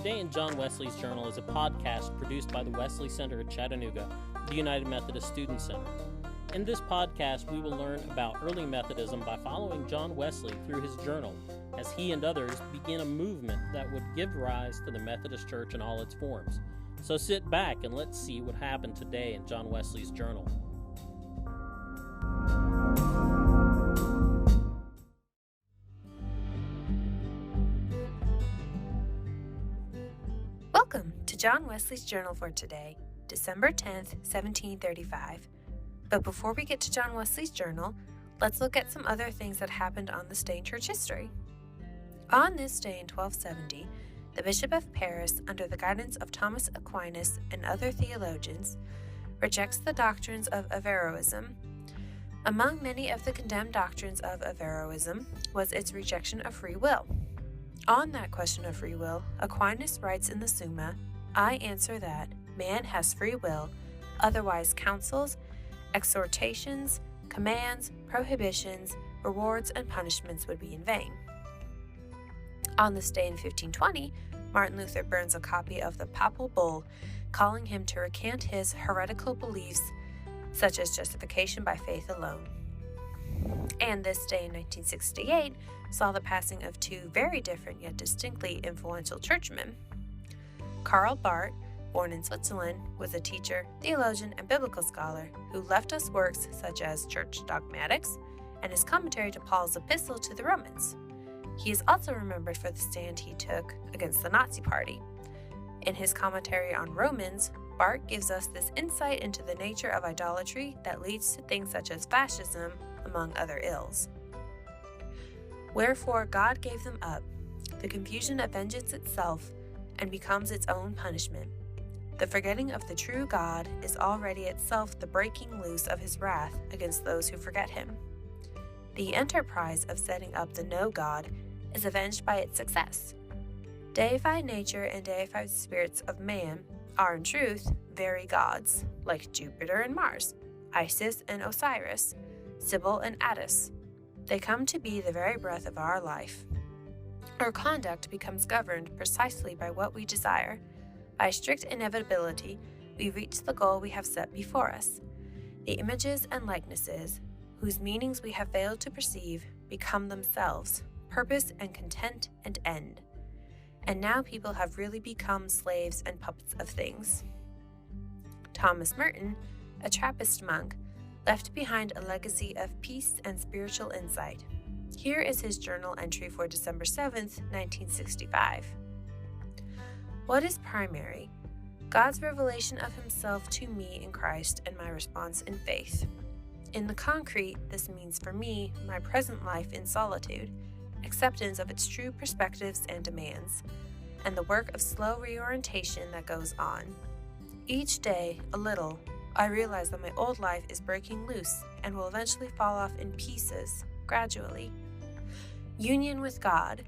Today in John Wesley's Journal is a podcast produced by the Wesley Center at Chattanooga, the United Methodist Student Center. In this podcast, we will learn about early Methodism by following John Wesley through his journal, as he and others begin a movement that would give rise to the Methodist Church in all its forms. So sit back and let's see what happened today in John Wesley's Journal. Welcome to John Wesley's Journal for today, December 10th, 1735. But before we get to John Wesley's Journal, let's look at some other things that happened on this day in church history. On this day in 1270, the Bishop of Paris, under the guidance of Thomas Aquinas and other theologians, rejects the doctrines of Averroism. Among many of the condemned doctrines of Averroism was its rejection of free will. On that question of free will, Aquinas writes in the Summa, "I answer that man has free will, otherwise counsels, exhortations, commands, prohibitions, rewards, and punishments would be in vain." On this day in 1520, Martin Luther burns a copy of the papal bull, calling him to recant his heretical beliefs, such as justification by faith alone. And this day in 1968 saw the passing of two very different yet distinctly influential churchmen. Karl Barth, born in Switzerland, was a teacher, theologian, and biblical scholar who left us works such as Church Dogmatics and his commentary to Paul's epistle to the Romans. He is also remembered for the stand he took against the Nazi Party. In his commentary on Romans, Barth gives us this insight into the nature of idolatry that leads to things such as fascism, among other ills. Wherefore God gave them up, the confusion of vengeance itself, and becomes its own punishment. The forgetting of the true God is already itself the breaking loose of his wrath against those who forget him. The enterprise of setting up the no God is avenged by its success. Deified nature and deified spirits of man are in truth very gods, like Jupiter and Mars, Isis and Osiris, Sibyl and Attis. They come to be the very breath of our life. Our conduct becomes governed precisely by what we desire. By strict inevitability, we reach the goal we have set before us. The images and likenesses, whose meanings we have failed to perceive, become themselves purpose and content and end. And now people have really become slaves and puppets of things. Thomas Merton, a Trappist monk, left behind a legacy of peace and spiritual insight. Here is his journal entry for December 7th, 1965. What is primary? God's revelation of himself to me in Christ and my response in faith. In the concrete, this means for me my present life in solitude, acceptance of its true perspectives and demands, and the work of slow reorientation that goes on. Each day, a little, I realize that my old life is breaking loose and will eventually fall off in pieces, gradually. Union with God,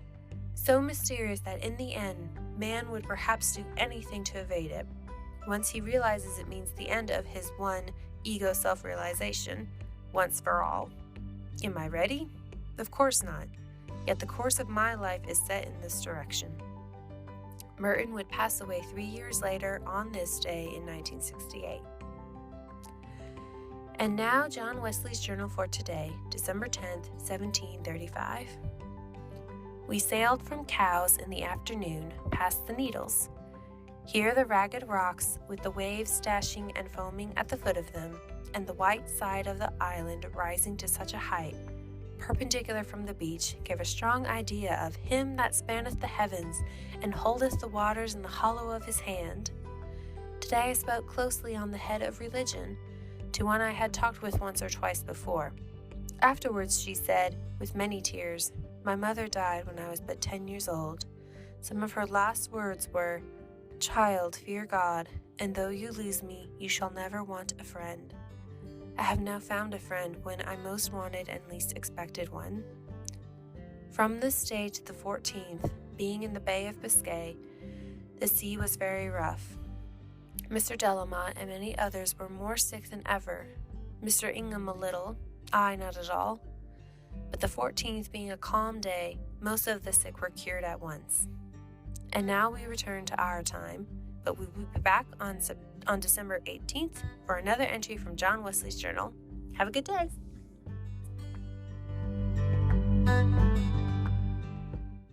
so mysterious that in the end, man would perhaps do anything to evade it. Once he realizes it means the end of his one ego self-realization, once for all. Am I ready? Of course not. Yet the course of my life is set in this direction. Merton would pass away 3 years later on this day in 1968. And now John Wesley's Journal for today, December 10th, 1735. We sailed from Cowes in the afternoon, past the Needles. Here the ragged rocks, with the waves dashing and foaming at the foot of them, and the white side of the island rising to such a height, perpendicular from the beach, gave a strong idea of him that spanneth the heavens, and holdeth the waters in the hollow of his hand. Today I spoke closely on the head of religion, to one I had talked with once or twice before. Afterwards she said, with many tears, "My mother died when I was but 10 years old. Some of her last words were, 'Child, fear God, and though you lose me, you shall never want a friend.' I have now found a friend when I most wanted and least expected one." From this day to the 14th, being in the Bay of Biscay, the sea was very rough. Mr. Delamont and many others were more sick than ever. Mr. Ingham a little, I not at all. But the 14th being a calm day, most of the sick were cured at once. And now we return to our time, but we will be back on December 18th for another entry from John Wesley's journal. Have a good day.